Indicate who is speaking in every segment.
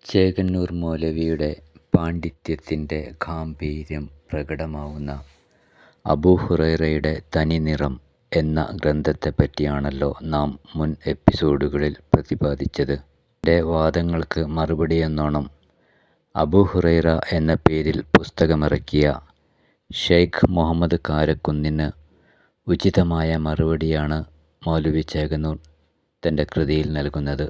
Speaker 1: ചേകന്നൂർ മൗലവിയുടെ പാണ്ഡിത്യത്തിൻ്റെ ഗാംഭീര്യം പ്രകടമാവുന്ന അബൂഹുറൈറയുടെ തനിനിറം എന്ന ഗ്രന്ഥത്തെപ്പറ്റിയാണല്ലോ നാം മുൻ എപ്പിസോഡുകളിൽ പ്രതിപാദിച്ചത്. എൻ്റെ വാദങ്ങൾക്ക് മറുപടിയെന്നോണം അബൂഹുറൈറ എന്ന പേരിൽ പുസ്തകമിറക്കിയ ഷെയ്ഖ് മുഹമ്മദ് കാരക്കുന്നിന് ഉചിതമായ മറുപടിയാണ് മൗലവി ചേകന്നൂർ തൻ്റെ കൃതിയിൽ നൽകുന്നത്.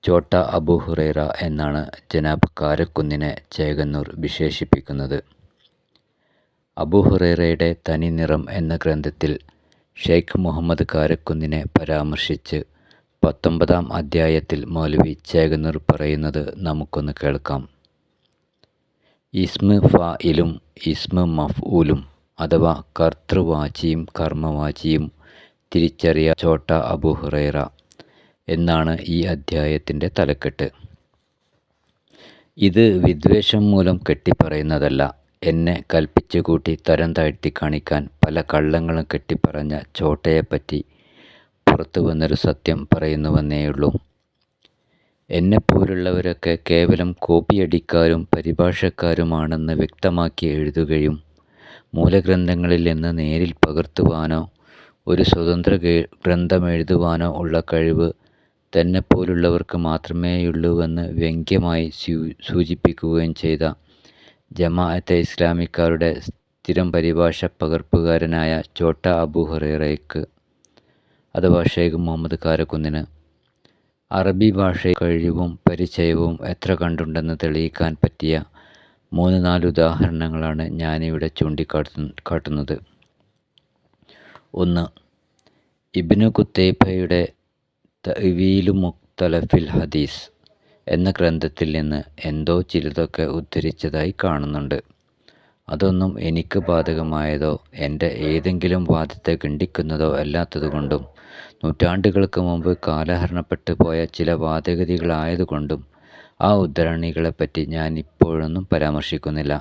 Speaker 1: ചോട്ട അബൂഹുറൈറ എന്നാണ് ജനാബ് കാരക്കുന്നിനെ ചേകന്നൂർ വിശേഷിപ്പിക്കുന്നത്. അബൂഹുറൈറയുടെ തനിനിറം എന്ന ഗ്രന്ഥത്തിൽ ഷെയ്ഖ് മുഹമ്മദ് കാരക്കുന്നിനെ പരാമർശിച്ച് 19-ാം അധ്യായത്തിൽ മൗലവി ചേകന്നൂർ പറയുന്നത് നമുക്കൊന്ന് കേൾക്കാം. ഇസ്മ് ഫായിലും ഇസ്മ് മഫ്ഊലും അഥവാ കർത്തൃവാചിയും കർമ്മവാചിയും തിരിച്ചറിയ ചോട്ട അബൂഹുറൈറ എന്നാണ് ഈ അധ്യായത്തിൻ്റെ തലക്കെട്ട്. ഇത് വിദ്വേഷം മൂലം കെട്ടിപ്പറയുന്നതല്ല. എന്നെ കൽപ്പിച്ചു കൂട്ടി തരം താഴ്ത്തി കാണിക്കാൻ പല കള്ളങ്ങളും കെട്ടിപ്പറഞ്ഞ ചോട്ടയെപ്പറ്റി പുറത്തു വന്നൊരു സത്യം പറയുന്നുവെന്നേയുള്ളൂ. എന്നെപ്പോലുള്ളവരൊക്കെ കേവലം കോപ്പിയടിക്കാരും പരിഭാഷക്കാരുമാണെന്ന് വ്യക്തമാക്കി എഴുതുകയും മൂലഗ്രന്ഥങ്ങളിൽ നിന്ന് നേരിൽ പകർത്തുവാനോ ഒരു സ്വതന്ത്ര ഗ്രന്ഥമെഴുതുവാനോ ഉള്ള കഴിവ് തന്നെപ്പോലുള്ളവർക്ക് മാത്രമേയുള്ളൂവെന്ന് വ്യംഗ്യമായി സൂചിപ്പിക്കുകയും ചെയ്ത ജമാഅത്തെ ഇസ്ലാമിക്കാരുടെ സ്ഥിരം പരിഭാഷ പകർപ്പുകാരനായ ചോട്ട അബൂഹുറൈറയ്ക്ക് അഥവാ ഷെയ്ഖ് മുഹമ്മദ് കാരക്കുന്നിന് അറബി ഭാഷയിൽ കഴിവും പരിചയവും എത്ര കണ്ടുണ്ടെന്ന് തെളിയിക്കാൻ പറ്റിയ 3-4 ഉദാഹരണങ്ങളാണ് ഞാനിവിടെ ചൂണ്ടിക്കാട്ടുന്നത്. 1. ഇബ്നു ഖുതൈബയുടെ തഅ്വീലു മുഖ്തലഫിൽ ഹദീസ് എന്ന ഗ്രന്ഥത്തിൽ നിന്ന് എന്തോ ചിലതൊക്കെ ഉദ്ധരിച്ചതായി കാണുന്നുണ്ട്. അതൊന്നും എനിക്ക് ബാധകമായതോ എൻ്റെ ഏതെങ്കിലും വാദത്തെ ഖണ്ഡിക്കുന്നതോ അല്ലാത്തതുകൊണ്ടും നൂറ്റാണ്ടുകൾക്ക് മുമ്പ് കാലഹരണപ്പെട്ടു പോയ ചില വാദഗതികളായതുകൊണ്ടും ആ ഉദ്ധരണികളെപ്പറ്റി ഞാൻ ഇപ്പോഴൊന്നും പരാമർശിക്കുന്നില്ല.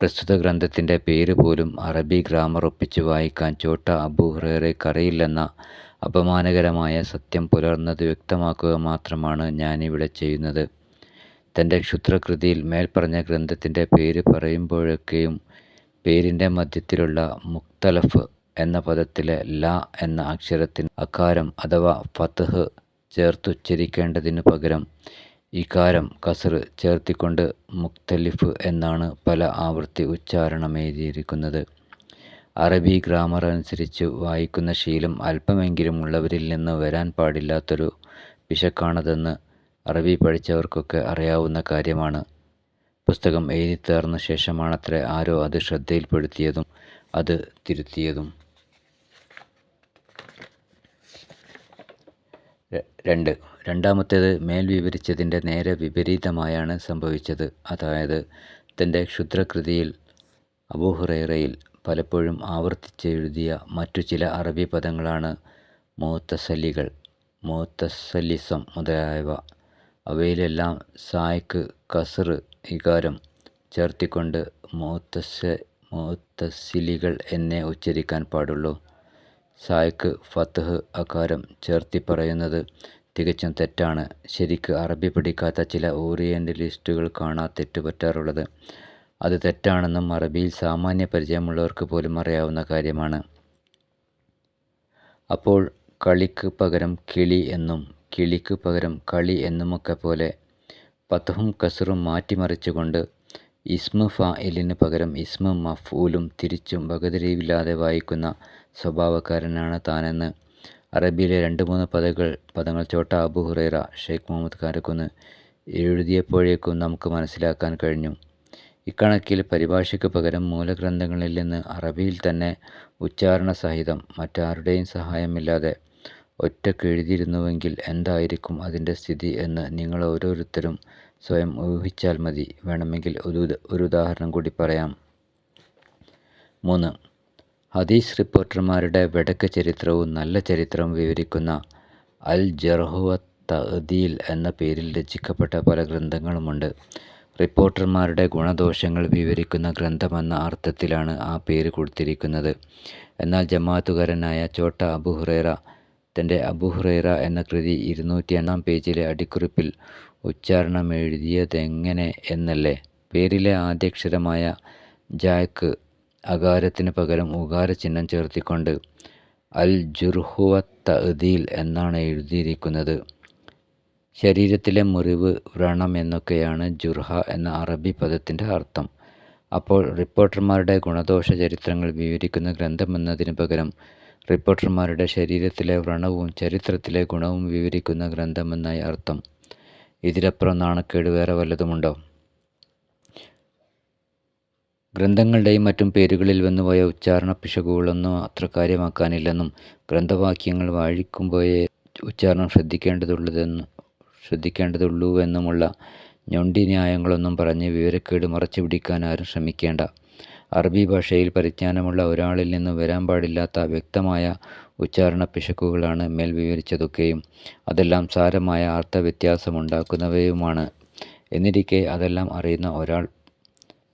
Speaker 1: പ്രസ്തുത ഗ്രന്ഥത്തിൻ്റെ പേര് പോലും അറബി ഗ്രാമർ ഒപ്പിച്ച് വായിക്കാൻ ചോട്ട അബൂഹുറൈറയ്ക്കറിയില്ലെന്ന അപമാനകരമായ സത്യം പുലർന്നത് വ്യക്തമാക്കുക മാത്രമാണ് ഞാനിവിടെ ചെയ്യുന്നത്. തൻ്റെ ക്ഷുദ്രകൃതിയിൽ മേൽപ്പറഞ്ഞ ഗ്രന്ഥത്തിൻ്റെ പേര് പറയുമ്പോഴൊക്കെയും പേരിൻ്റെ മധ്യത്തിലുള്ള മുഖ്തലഫ് എന്ന പദത്തിലെ ല എന്ന അക്ഷരത്തിന് അകാരം അഥവാ ഫത്ഹ് ചേർത്തുച്ചരിക്കേണ്ടതിനു പകരം ഇകാരം കസ്ർ ചേർത്തിക്കൊണ്ട് മുഖ്തലിഫ് എന്നാണ് പല ആവർത്തി ഉച്ചാരണമെഴുതിയിരിക്കുന്നത്. അറബി ഗ്രാമർ അനുസരിച്ച് വായിക്കുന്ന ശീലം അല്പമെങ്കിലും ഉള്ളവരിൽ നിന്ന് വരാൻ പാടില്ലാത്തൊരു പിശക്കാണതെന്ന് അറബി പഠിച്ചവർക്കൊക്കെ അറിയാവുന്ന കാര്യമാണ്. പുസ്തകം എഴുതിത്തീർന്ന ശേഷമാണത്രേ ആരോ അത് ശ്രദ്ധയിൽപ്പെടുത്തിയതും അത് തിരുത്തിയതും. 2. രണ്ടാമത്തേത് മേൽ വിവരിച്ചതിൻ്റെ നേരെ വിപരീതമായാണ് സംഭവിച്ചത്. അതായത് തൻ്റെ ക്ഷുദ്രകൃതിയിൽ അബൂഹുറൈറയിൽ പലപ്പോഴും ആവർത്തിച്ചെഴുതിയ മറ്റു ചില അറബി പദങ്ങളാണ് മുഅ്തസലികൾ, മുഅ്തസലിസം മുതലായവ. അവയിലെല്ലാം സായ്ക്ക് കസ്ർ ഇകാരം ചേർത്തിക്കൊണ്ട് മുഅ്തസിലികൾ എന്നേ ഉച്ചരിക്കാൻ പാടുള്ളൂ. സായ്ക്ക് ഫത്ഹ് അകാരം ചേർത്തി പറയുന്നത് തികച്ചും തെറ്റാണ്. ശരിക്ക് അറബി പഠിക്കാത്ത ചില ഓറിയൻ്റലിസ്റ്റുകൾക്കാണ് തെറ്റു പറ്റാറുള്ളത്. അത് തെറ്റാണെന്നും അറബിയിൽ സാമാന്യ പരിചയമുള്ളവർക്ക് പോലും അറിയാവുന്ന കാര്യമാണ്. അപ്പോൾ കളിക്ക് പകരം കിളി എന്നും കിളിക്ക് പകരം കളി എന്നുമൊക്കെ പോലെ ഫത്ഹും കസ്റും മാറ്റിമറിച്ചുകൊണ്ട് ഇസ്മ് ഫായിലിന് പകരം ഇസ്മ് മഫ്ഊലും തിരിച്ചും വകതിരിവില്ലാതെ വായിക്കുന്ന സ്വഭാവക്കാരനാണ് താനെന്ന് അറബിയിലെ 2-3 പദങ്ങൾ ചോട്ട അബൂഹുറൈറ ഷെയ്ഖ് മുഹമ്മദ് കാരക്കുന്ന് എഴുതിയപ്പോഴേക്കും നമുക്ക് മനസ്സിലാക്കാൻ കഴിഞ്ഞു. ഇക്കണക്കിൽ പരിഭാഷയ്ക്ക് പകരം മൂലഗ്രന്ഥങ്ങളിൽ നിന്ന് അറബിയിൽ തന്നെ ഉച്ചാരണസഹിതം മറ്റാരുടെയും സഹായമില്ലാതെ ഒറ്റക്കെഴുതിയിരുന്നുവെങ്കിൽ എന്തായിരിക്കും അതിൻ്റെ സ്ഥിതി എന്ന് നിങ്ങൾ ഓരോരുത്തരും സ്വയം ഊഹിച്ചാൽ മതി. വേണമെങ്കിൽ ഒരു ഉദാഹരണം കൂടി പറയാം. 3. ഹദീസ് റിപ്പോർട്ടർമാരുടെ വെടക്ക് ചരിത്രവും നല്ല ചരിത്രവും വിവരിക്കുന്ന അൽ ജർഹ് വ തഅദീൽ എന്ന പേരിൽ രചിക്കപ്പെട്ട പല ഗ്രന്ഥങ്ങളുമുണ്ട്. റിപ്പോർട്ടർമാരുടെ ഗുണദോഷങ്ങൾ വിവരിക്കുന്ന ഗ്രന്ഥമെന്ന അർത്ഥത്തിലാണ് ആ പേര് കൊടുത്തിരിക്കുന്നത്. എന്നാൽ ജമാഅത്തുകാരനായ ചോട്ട അബൂഹുറൈറ തൻ്റെ അബൂ ഹുറൈറ എന്ന കൃതി 201 പേജിലെ അടിക്കുറിപ്പിൽ ഉച്ചാരണമെഴുതിയതെങ്ങനെ എന്നല്ലേ? പേരിലെ ആദ്യാക്ഷരമായ ജായ്ക്ക് അകാരത്തിന് പകരം ഉകാര ചിഹ്നം ചേർത്തിക്കൊണ്ട് അൽ ജുർഹു വത്തഅദീൽ എന്നാണ് എഴുതിയിരിക്കുന്നത്. ശരീരത്തിലെ മുറിവ്, വ്രണം എന്നൊക്കെയാണ് ജുർഹ എന്ന അറബി പദത്തിൻ്റെ അർത്ഥം. അപ്പോൾ റിപ്പോർട്ടർമാരുടെ ഗുണദോഷ ചരിത്രങ്ങൾ വിവരിക്കുന്ന ഗ്രന്ഥമെന്നതിന് പകരം റിപ്പോർട്ടർമാരുടെ ശരീരത്തിലെ വ്രണവും ചരിത്രത്തിലെ ഗുണവും വിവരിക്കുന്ന ഗ്രന്ഥമെന്നായി അർത്ഥം. ഇതിലപ്പുറം നാണക്കേട് വേറെ വല്ലതുമുണ്ടോ? ഗ്രന്ഥങ്ങളുടെയും മറ്റും പേരുകളിൽ വന്നുപോയ ഉച്ചാരണ പിശകുകളൊന്നും അത്ര കാര്യമാക്കാനില്ലെന്നും ഗ്രന്ഥവാക്യങ്ങൾ വായിക്കുമ്പോഴേ ഉച്ചാരണം ശ്രദ്ധിക്കേണ്ടതുള്ളൂവെന്നുമുള്ള ഞൊണ്ടി ന്യായങ്ങളൊന്നും പറഞ്ഞ് വിവരക്കേട് മറച്ചു പിടിക്കാൻ ആരും ശ്രമിക്കേണ്ട. അറബി ഭാഷയിൽ പരിജ്ഞാനമുള്ള ഒരാളിൽ നിന്ന് വരാൻ പാടില്ലാത്ത വ്യക്തമായ ഉച്ചാരണ പിശകുകളാണ് മേൽ വിവരിച്ചതൊക്കെയും. അതെല്ലാം സാരമായ അർത്ഥവ്യത്യാസമുണ്ടാക്കുന്നവയുമാണ്. എന്നിരിക്കെ അതെല്ലാം അറിയുന്ന ഒരാൾ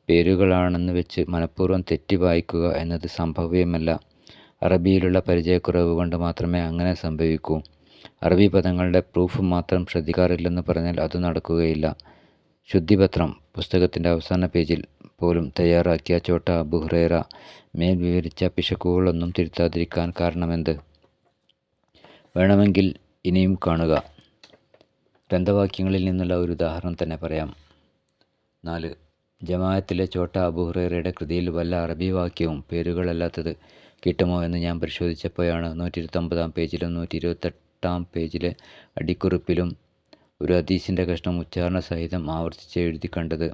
Speaker 1: പേരുകളാണെന്ന് വെച്ച് മനഃപൂർവ്വം തെറ്റി വായിക്കുക എന്നത് സംഭവ്യമല്ല. അറബിയിലുള്ള പരിചയക്കുറവ് കൊണ്ട് മാത്രമേ അങ്ങനെ സംഭവിക്കൂ. അറബി പദങ്ങളുടെ പ്രൂഫ് മാത്രം ശ്രദ്ധിക്കാറില്ലെന്ന് പറഞ്ഞാൽ അത് നടക്കുകയില്ല. ശുദ്ധിപത്രം പുസ്തകത്തിൻ്റെ അവസാന പേജിൽ പോലും തയ്യാറാക്കിയ ചോട്ട അബൂ ഹുറൈറ മേൽ വിവരിച്ച പിശകുകളൊന്നും തിരുത്താതിരിക്കാൻ കാരണമെന്ത്? വേണമെങ്കിൽ ഇനിയും കാണുക. ഗ്രന്ഥവാക്യങ്ങളിൽ നിന്നുള്ള ഒരു ഉദാഹരണം തന്നെ പറയാം. 4. ജമാഅത്തിലെ ചോട്ട അബൂ ഹുറൈറയുടെ കൃതിയിൽ വല്ല അറബി വാക്യവും പേരുകളല്ലാത്തത് കിട്ടുമോ എന്ന് ഞാൻ പരിശോധിച്ചപ്പോഴാണ് 129 പേജിലും 128 പേജിലെ അടിക്കുറിപ്പിലും ഒരു ഹദീസിൻ്റെ കഷ്ണം ഉച്ചാരണ സഹിതം ആവർത്തിച്ച് എഴുതി കണ്ടത്.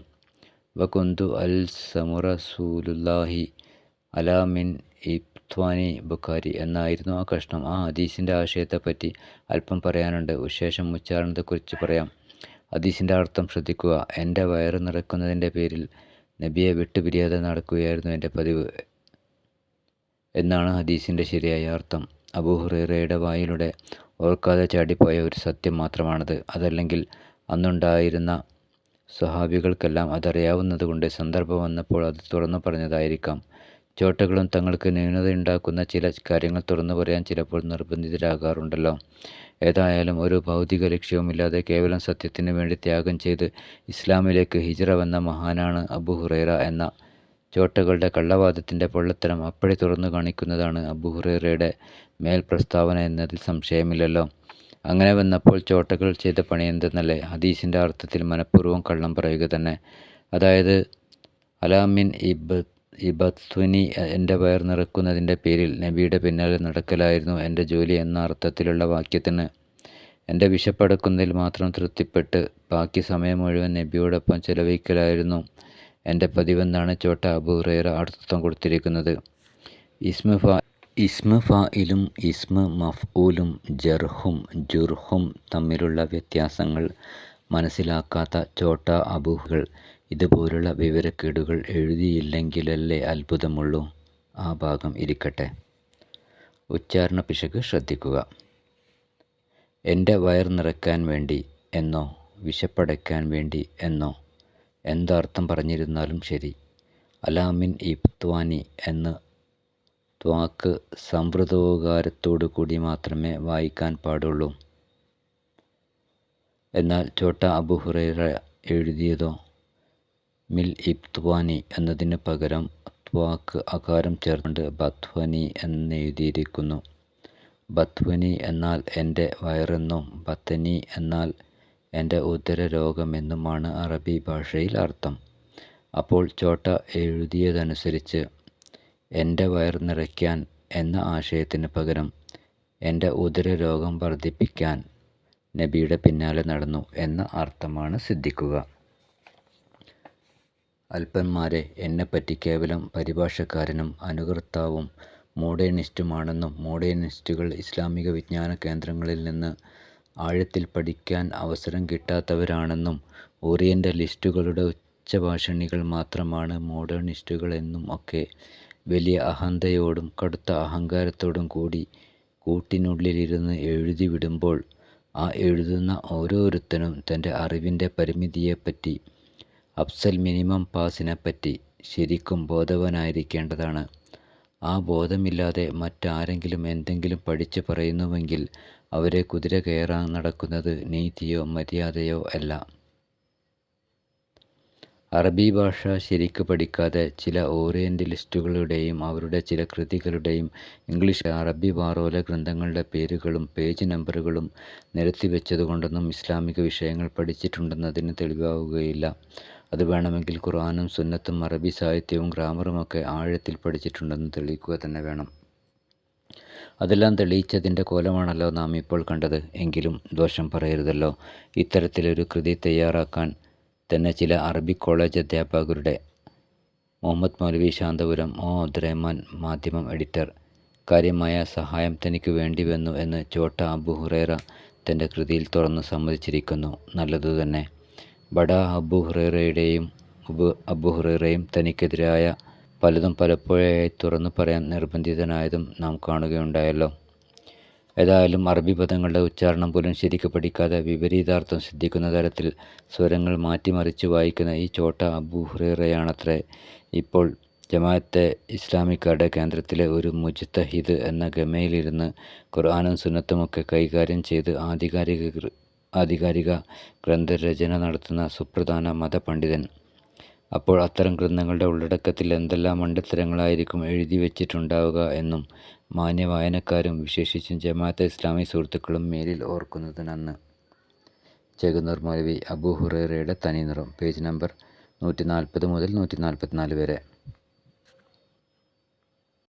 Speaker 1: വകുന്തു അൽ സമുറസൂലുല്ലാഹി അലാ മിൻ ഇബ്ത്വാനി ബുഖാരി എന്നായിരുന്നു ആ കഷ്ണം. ആ ഹദീസിൻ്റെ ആശയത്തെപ്പറ്റി അല്പം പറയാനുണ്ട്. ശേഷം ഉച്ചാരണത്തെക്കുറിച്ച് പറയാം. ഹദീസിൻ്റെ അർത്ഥം ശ്രദ്ധിക്കുക. എൻ്റെ വയറ് നിറയ്ക്കുന്നതിൻ്റെ പേരിൽ നബിയെ വിട്ടുപിരിയാതെ നടക്കുകയായിരുന്നു എൻ്റെ പതിവ് എന്നാണ് ഹദീസിൻ്റെ ശരിയായ അർത്ഥം. അബൂ ഹുറൈറയുടെ വായിലൂടെ ഓർക്കാതെ ചാടിപ്പോയ ഒരു സത്യം മാത്രമാണത്. അതല്ലെങ്കിൽ അന്നുണ്ടായിരുന്ന സ്വഹാബികൾക്കെല്ലാം അതറിയാവുന്നതുകൊണ്ട് സന്ദർഭം വന്നപ്പോൾ അത് തുറന്നു പറഞ്ഞതായിരിക്കാം. ചോട്ടകളും തങ്ങൾക്ക് ന്യൂനതയുണ്ടാക്കുന്ന ചില കാര്യങ്ങൾ തുറന്നു പറയാൻ ചിലപ്പോൾ നിർബന്ധിതരാകാറുണ്ടല്ലോ. ഏതായാലും ഒരു ഭൗതിക ലക്ഷ്യവുമില്ലാതെ കേവലം സത്യത്തിന് വേണ്ടി ത്യാഗം ചെയ്ത് ഇസ്ലാമിലേക്ക് ഹിജ്റ വന്ന മഹാനാണ് അബൂ ഹുറൈറ എന്ന ചോട്ടകളുടെ കള്ളവാദത്തിൻ്റെ പൊള്ളത്തരം അപ്പടി തുറന്നു കാണിക്കുന്നതാണ് അബൂ ഹുറൈറയുടെ മേൽ പ്രസ്താവന എന്നതിൽ സംശയമില്ലല്ലോ. അങ്ങനെ വന്നപ്പോൾ ചോട്ടകൾ ചെയ്ത പണിയെന്തെന്നല്ലേ? ഹദീസിൻ്റെ അർത്ഥത്തിൽ മനഃപൂർവ്വം കള്ളം പറയുക തന്നെ. അതായത് അലാമിൻ ഇബത്വനി എൻ്റെ വയർ നിറക്കുന്നതിൻ്റെ പേരിൽ നബിയുടെ പിന്നാലെ നടക്കലായിരുന്നു എൻ്റെ ജോലി എന്ന അർത്ഥത്തിലുള്ള വാക്യത്തിന് എൻ്റെ വിശപ്പടക്കുന്നതിൽ മാത്രം തൃപ്തിപ്പെട്ട് ബാക്കി സമയം മുഴുവൻ നബിയോടൊപ്പം ചെലവഴിക്കലായിരുന്നു എൻ്റെ പതിവെന്നാണ് ചോട്ട അബൂ ഹുറൈറ അർത്ഥം കൊടുത്തിരിക്കുന്നത്. ഇസ്മ ഫായിലും ഇസ്മ മഫ്ഊലും ജർഹും ജുർഹും തമ്മിലുള്ള വ്യത്യാസങ്ങൾ മനസ്സിലാക്കാത്ത ചോട്ട അബൂ ഹുറൈറ ഇതുപോലുള്ള വിവരക്കേടുകൾ എഴുതിയില്ലെങ്കിലല്ലേ അത്ഭുതമുള്ളൂ. ആ ഭാഗം ഇരിക്കട്ടെ. ഉച്ചാരണ പിശക് ശ്രദ്ധിക്കുക. എൻ്റെ വയർ നിറയ്ക്കാൻ വേണ്ടി എന്നോ വിശപ്പടയ്ക്കാൻ വേണ്ടി എന്നോ എന്തർത്ഥം പറഞ്ഞിരുന്നാലും ശരി, അലാമിൻ ഇബ്ത്വാനി എന്ന് ത്വാക്ക് സംവൃതോകാരത്തോടു കൂടി മാത്രമേ വായിക്കാൻ പാടുള്ളൂ. എന്നാൽ ചോട്ട അബൂ ഹുറൈറ എഴുതിയതോ മിൽ ഇബ്ത്വാനി എന്നതിന് പകരം ത്വാക്ക് അകാരം ചേർത്തുകൊണ്ട് ബത്വനി എന്നെഴുതിയിരിക്കുന്നു. ബത്വനി എന്നാൽ എൻ്റെ വയറെന്നും ബത്തനി എന്നാൽ എൻ്റെ ഉദരരോഗമെന്നുമാണ് അറബി ഭാഷയിൽ അർത്ഥം. അപ്പോൾ ചോട്ട എഴുതിയതനുസരിച്ച് എൻ്റെ വയർ നിറയ്ക്കാൻ എന്ന ആശയത്തിന് പകരം എൻ്റെ ഉദരരോഗം വർദ്ധിപ്പിക്കാൻ നബിയുടെ പിന്നാലെ നടന്നു എന്ന അർത്ഥമാണ് സിദ്ധിക്കുക. അല്പന്മാരെ, എന്നെപ്പറ്റി കേവലം പരിഭാഷക്കാരനും അനുകർത്താവും മോഡേണിസ്റ്റുമാണെന്നും മോഡേണിസ്റ്റുകൾ ഇസ്ലാമിക വിജ്ഞാന കേന്ദ്രങ്ങളിൽ നിന്ന് ആഴത്തിൽ പഠിക്കാൻ അവസരം കിട്ടാത്തവരാണെന്നും ഓറിയൻ്റലിസ്റ്റുകളുടെ ഉച്ചഭാഷിണികൾ മാത്രമാണ് മോഡേണിസ്റ്റുകളെന്നും ഒക്കെ വലിയ അഹന്തയോടും കടുത്ത അഹങ്കാരത്തോടും കൂടി കൂട്ടിനുള്ളിലിരുന്ന് എഴുതി വിടുമ്പോൾ ആ എഴുതുന്ന ഓരോരുത്തനും തൻ്റെ അറിവിൻ്റെ പരിമിതിയെപ്പറ്റി, അഫ്സൽ മിനിമം പാസിനെപ്പറ്റി ശരിക്കും ബോധവാനായിരിക്കേണ്ടതാണ്. ആ ബോധമില്ലാതെ മറ്റാരെങ്കിലും എന്തെങ്കിലും പഠിച്ചു പറയുന്നുവെങ്കിൽ അവരെ കുതിര കയറാൻ നടക്കുന്നത് നീതിയോ മര്യാദയോ അല്ല. അറബി ഭാഷ ശരിക്ക് പഠിക്കാതെ ചില ഓറിയൻ്റലിസ്റ്റുകളുടെയും അവരുടെ ചില കൃതികളുടെയും ഇംഗ്ലീഷ് അറബി വാറോല ഗ്രന്ഥങ്ങളുടെ പേരുകളും പേജ് നമ്പറുകളും നിരത്തിവെച്ചതുകൊണ്ടൊന്നും ഇസ്ലാമിക വിഷയങ്ങൾ പഠിച്ചിട്ടുണ്ടെന്നതിന് തെളിവാവുകയില്ല. അത് വേണമെങ്കിൽ ഖുർആനും സുന്നത്തും അറബി സാഹിത്യവും ഗ്രാമറുമൊക്കെ ആഴത്തിൽ പഠിച്ചിട്ടുണ്ടെന്ന് തെളിയിക്കുക തന്നെ വേണം. അതെല്ലാം തെളിയിച്ചതിൻ്റെ കോലമാണല്ലോ നാം ഇപ്പോൾ കണ്ടത്. എങ്കിലും ദോഷം പറയരുതല്ലോ. ഇത്തരത്തിലൊരു കൃതി തയ്യാറാക്കാൻ തന്നെ ചില അറബി കോളേജ് അധ്യാപകരുടെ മുഹമ്മദ് മൗലവി ശാന്തപുരം, അബ്ദുറഹ്മാൻ മാധ്യമം എഡിറ്റർ, കാര്യമായ സഹായം തനിക്ക് വേണ്ടിവന്നു എന്ന് ചോട്ട അബു ഹുറൈറ തൻ്റെ കൃതിയിൽ തുറന്നു സമ്മതിച്ചിരിക്കുന്നു. നല്ലതുതന്നെ. ബഡ അബു ഹുറൈറയും തനിക്കെതിരായ പലതും പലപ്പോഴായി തുറന്നു പറയാൻ നിർബന്ധിതനായതും നാം കാണുകയുണ്ടായല്ലോ. ഏതായാലും അറബി പദങ്ങളുടെ ഉച്ചാരണം പോലും ശരിക്ക് പഠിക്കാതെ വിപരീതാർത്ഥം സിദ്ധിക്കുന്ന തരത്തിൽ സ്വരങ്ങൾ മാറ്റിമറിച്ച് വായിക്കുന്ന ഈ ചോട്ട അബു ഹുറൈറയാണത്രേ ഇപ്പോൾ ജമാഅത്തെ ഇസ്ലാമിക്കാരുടെ കേന്ദ്രത്തിലെ ഒരു മുജ്തഹിദ് എന്ന ഗമയിലിരുന്ന് ഖുർആനും സുന്നത്തുമൊക്കെ കൈകാര്യം ചെയ്ത് ആധികാരിക ഗ്രന്ഥരചന നടത്തുന്ന സുപ്രധാന മതപണ്ഡിതൻ. അപ്പോൾ അത്തരം ഗ്രന്ഥങ്ങളുടെ ഉള്ളടക്കത്തിൽ എന്തെല്ലാം മണ്ടത്തരങ്ങളായിരിക്കും എഴുതി വച്ചിട്ടുണ്ടാവുക എന്നും മാന്യ വായനക്കാരും വിശേഷിച്ചും ജമാഅത്തെ ഇസ്ലാമി സുഹൃത്തുക്കളും മേലിൽ ഓർക്കുന്നത് നന്ന്. ചെകുന്നൂർ മൗലവി അബു ഹുറൈറയുടെ തനിനിറം, പേജ് നമ്പർ 140 മുതൽ 144 വരെ.